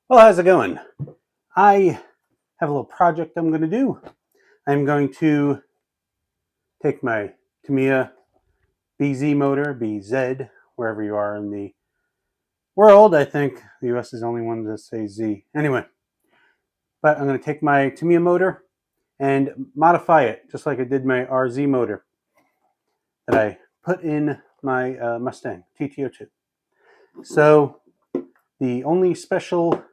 Well, how's it going? I have a little project I'm going to do. I'm going to take my Tamiya BZ motor, BZ, wherever you are in the world. I think the US is the only one that says Z. Anyway, but I'm going to take my Tamiya motor and modify it just like I did my RZ motor that I put in my Mustang TT02. So the only special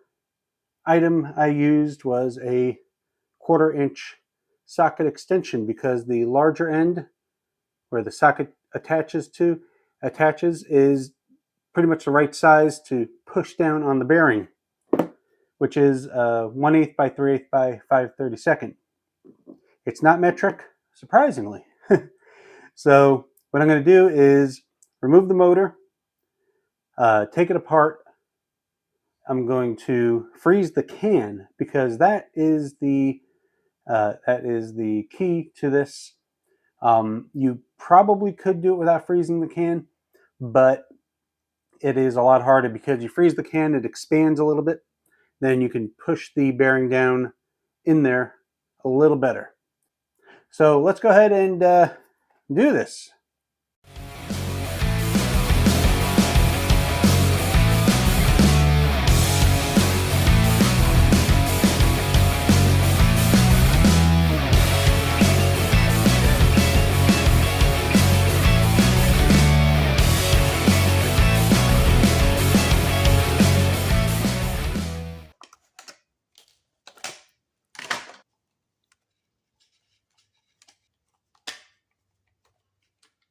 item I used was a 1/4 inch socket extension because the larger end where the socket attaches is pretty much the right size to push down on the bearing, which is 1/8 by 3/8 by 5/32. It's not metric, surprisingly. So what I'm going to do is remove the motor, take it apart. I'm going to freeze the can because that is the key to this. You probably could do it without freezing the can, but it is a lot harder because you freeze the can, it expands a little bit, then you can push the bearing down in there a little better. So let's go ahead and do this.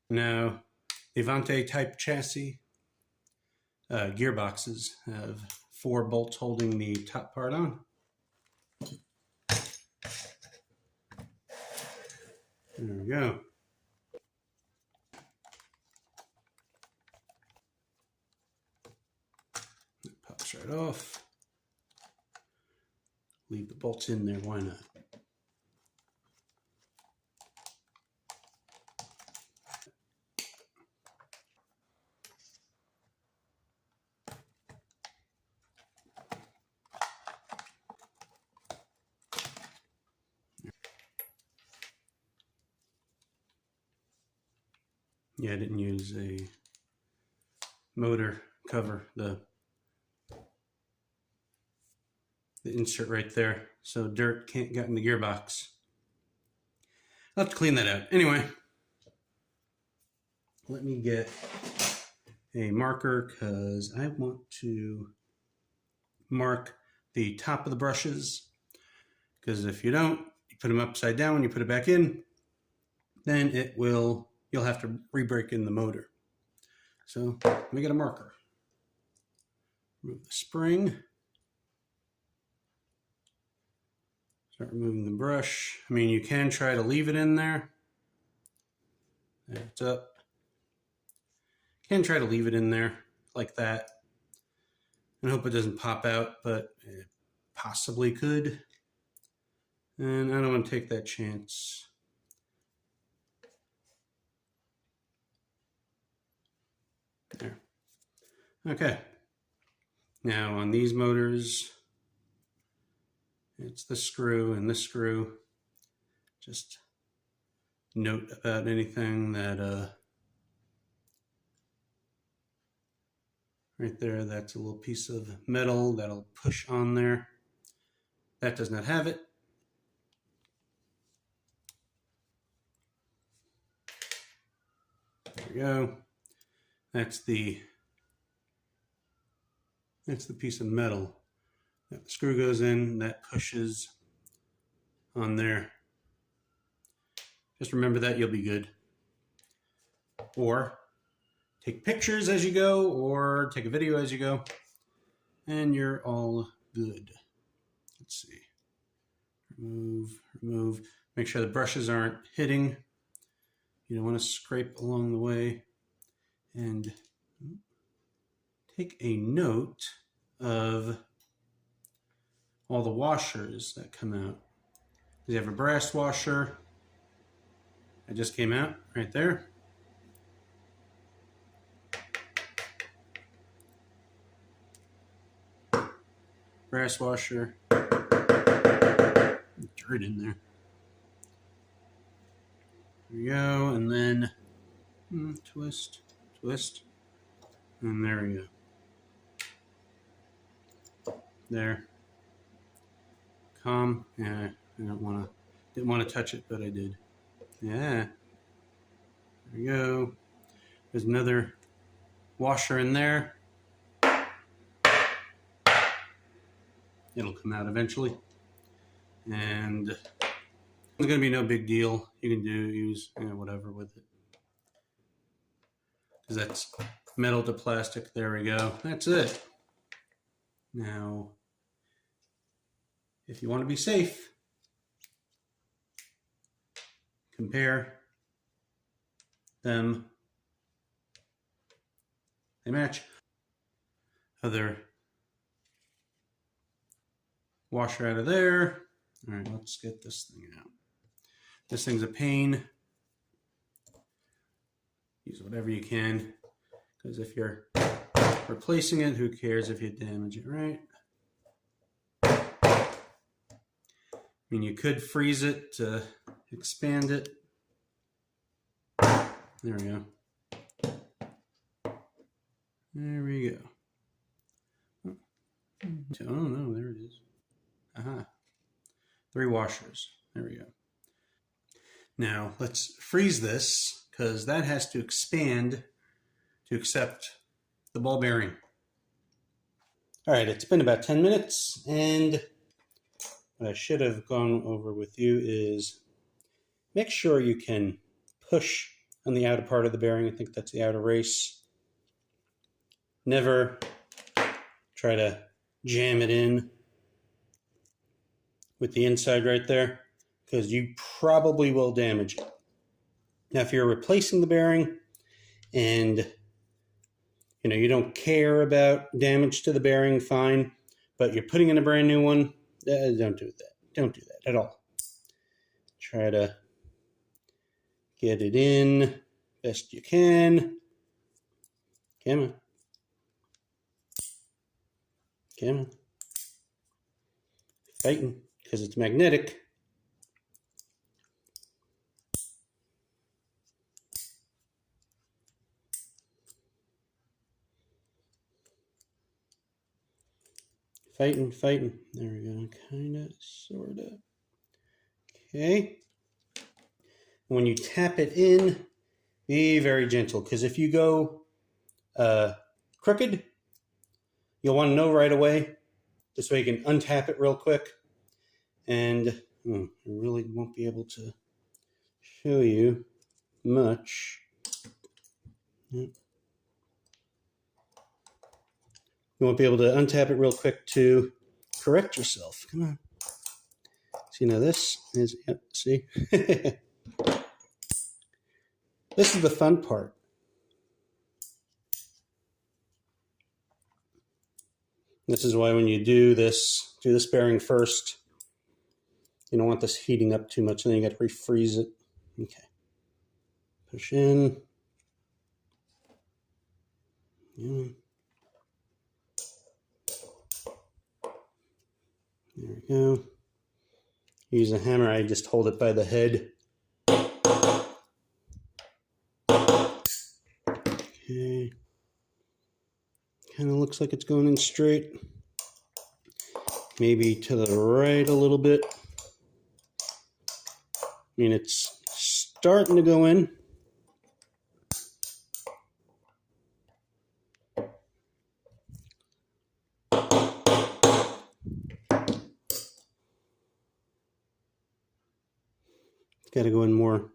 Now, the Avante type chassis gearboxes have 4 bolts holding the top part on. There we go. It pops right off. Leave the bolts in there, why not? Yeah, I didn't use a motor cover, the insert right there, so dirt can't get in the gearbox. I'll have to clean that out. Anyway, let me get a marker because I want to mark the top of the brushes, because if you don't, you put them upside down when you put it back in, then you'll have to re-break in the motor. So let me get a marker. Remove the spring. Start removing the brush. I mean, you can try to leave it in there. There, it's up. You can try to leave it in there like that and hope it doesn't pop out, but it possibly could. And I don't want to take that chance. There. Okay. Now on these motors, it's the screw and this screw. Just note about anything that right there, that's a little piece of metal that'll push on there. That does not have it. There we go. That's the piece of metal that the screw goes in, that pushes on there. Just remember that, you'll be good. Or take pictures as you go, or take a video as you go, and you're all good. Let's see. Remove. Make sure the brushes aren't hitting. You don't want to scrape along the way. And take a note of all the washers that come out. You have a brass washer that just came out right there. brass washer. Dirt in there. There we go, and then twist, and there we go. There. Calm. Yeah, didn't want to touch it, but I did. Yeah. There we go. There's another washer in there. It'll come out eventually. And it's going to be no big deal. You can use whatever with it. Because that's metal to plastic. There we go. That's it. Now, if you want to be safe, compare them. They match. Other washer out of there. All right, let's get this thing out. This thing's a pain. Use whatever you can, because if you're replacing it, who cares if you damage it, right? I mean, you could freeze it to expand it. There we go. There we go. Oh no, there it is. Aha. 3 washers. There we go. Now let's freeze this, because that has to expand to accept the ball bearing. All right, it's been about 10 minutes, and what I should have gone over with you is make sure you can push on the outer part of the bearing. I think that's the outer race. Never try to jam it in with the inside right there, because you probably will damage it. Now, if you're replacing the bearing and you don't care about damage to the bearing, fine, but you're putting in a brand new one, don't do that. Don't do that at all. Try to get it in best you can. Come on. Come on. Fighting, because it's magnetic. Fighting. There we go. Kind of, sort of. Okay. When you tap it in, be very gentle, because if you go crooked, you'll want to know right away. This way you can untap it real quick. And I really won't be able to show you much. You won't be able to untap it real quick to correct yourself. Come on. See, now this is, yep, see? This is the fun part. This is why when you do this bearing first. You don't want this heating up too much, and then you got to refreeze it. Okay. Push in. Yeah. There we go. Use a hammer. I just hold it by the head. Okay. Kind of looks like it's going in straight. Maybe to the right a little bit. I mean, it's starting to go in. Got to go in more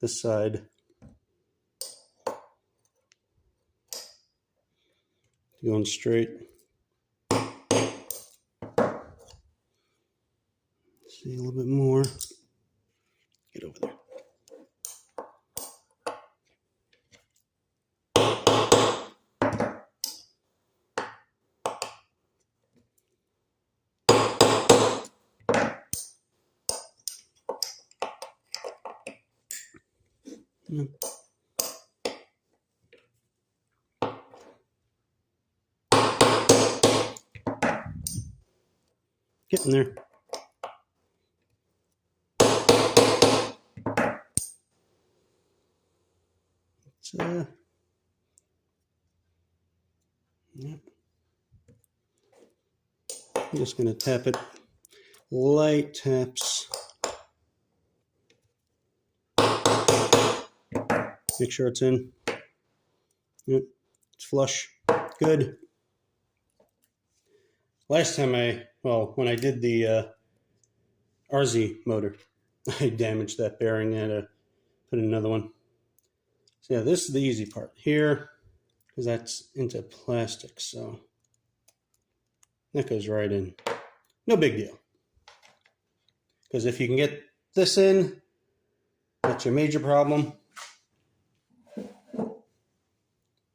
this side. Going straight. See a little bit more. Get over there. Getting there. Yep. I'm just going to tap it. Light taps. Make sure it's in. Yep. It's flush. Good. Last time when I did the RZ motor, I damaged that bearing and I had to put in another one. So yeah, this is the easy part here, because that's into plastic, so that goes right in. No big deal. Because if you can get this in, that's your major problem.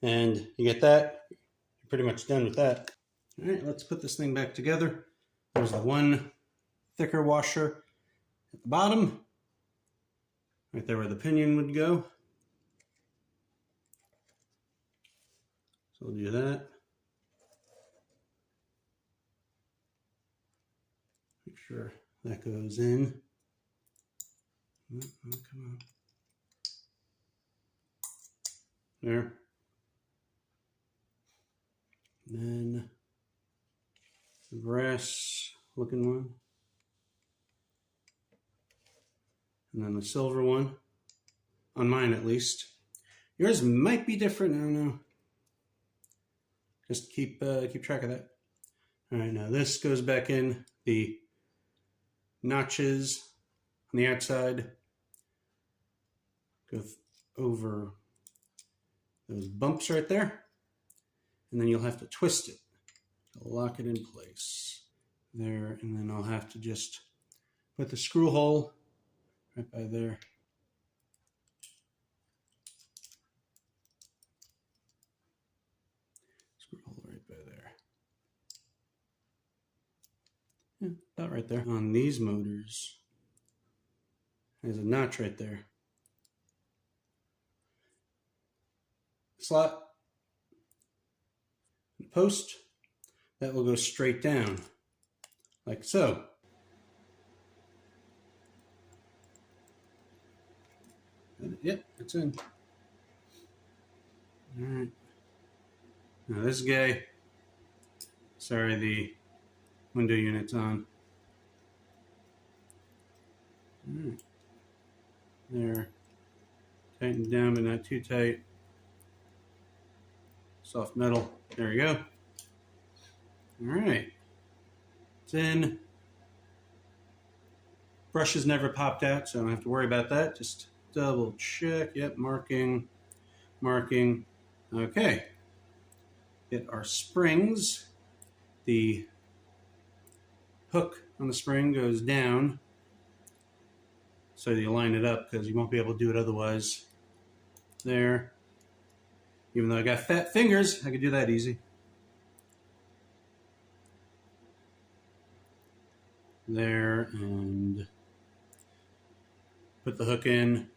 And you get that, you're pretty much done with that. All right, let's put this thing back together. There's the one thicker washer at the bottom, right there where the pinion would go. So we'll do that. Make sure that goes in. Oh, come on. There. Then the brass looking one. And then the silver one. On mine at least. Yours might be different, I don't know. Just keep track of that. All right, now this goes back in. The notches on the outside go over those bumps right there. And then you'll have to twist it to lock it in place. There, and then I'll have to just put the screw hole right by there. Screw hole right by there. Yeah, about right there. On these motors, there's a notch right there. Slot, post, that will go straight down, like so. Yep, it's in. All right. Now this guy, sorry, the window unit's on. All right. There. Tighten down, but not too tight. Soft metal. There we go. All right. It's in. Brush has never popped out, so I don't have to worry about that. Just double check. Yep, marking. Okay. Get our springs. The hook on the spring goes down, so you line it up because you won't be able to do it otherwise. There. Even though I got fat fingers, I could do that easy. There, and put the hook in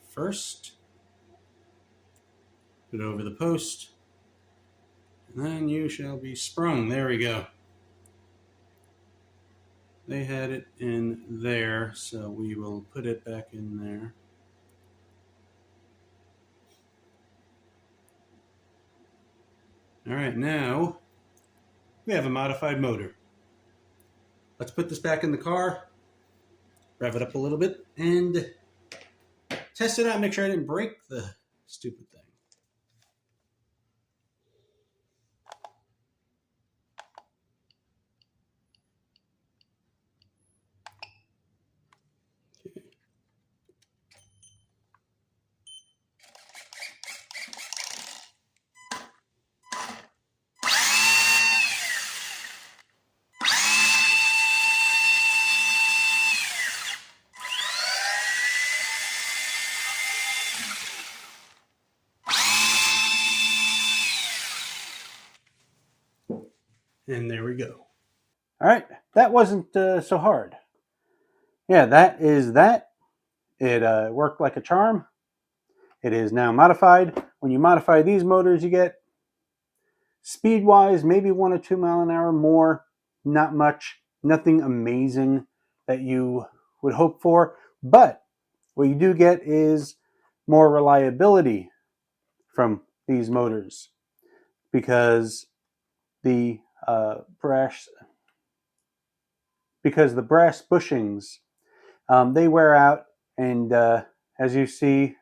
first. Put it over the post. And then you shall be sprung. There we go. They had it in there, so we will put it back in there. All right, now we have a modified motor. Let's put this back in the car, rev it up a little bit, and test it out. Make sure I didn't break the stupid thing. And there we go. All right, that wasn't so hard. Yeah, that is that. It worked like a charm. It is now modified. When you modify these motors, you get speed-wise maybe 1 or 2 mile an hour more not much, nothing amazing that you would hope for, but what you do get is more reliability from these motors because the brass bushings they wear out, and as you see,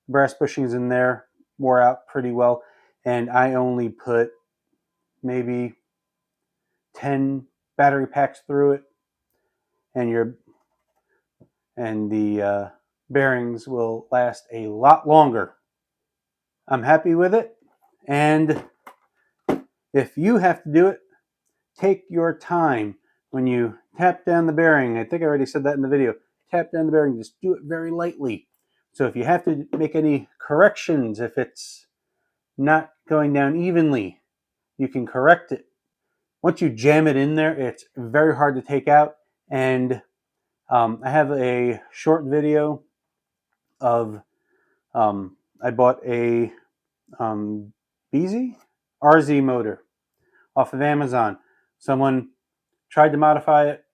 brass bushings in there wore out pretty well, and I only put maybe 10 battery packs through it, and the bearings will last a lot longer. I'm happy with it, and if you have to do it, take your time when you tap down the bearing. I think I already said that in the video. Tap down the bearing, just do it very lightly. So if you have to make any corrections, if it's not going down evenly, you can correct it. Once you jam it in there, it's very hard to take out. And I have a short video of I bought a RZ motor off of Amazon. Someone tried to modify it,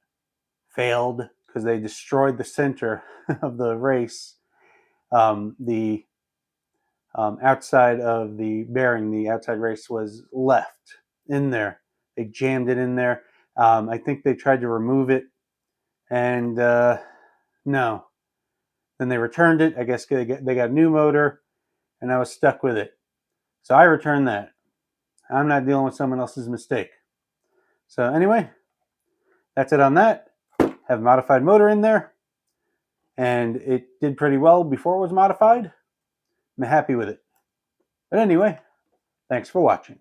failed because they destroyed the center of the race. The outside of the bearing, the outside race was left in there. They jammed it in there. I think they tried to remove it, and no. Then they returned it. I guess they got a new motor, and I was stuck with it. So I returned that. I'm not dealing with someone else's mistake. So anyway, that's it on that. Have a modified motor in there, and it did pretty well before it was modified. I'm happy with it. But anyway, thanks for watching.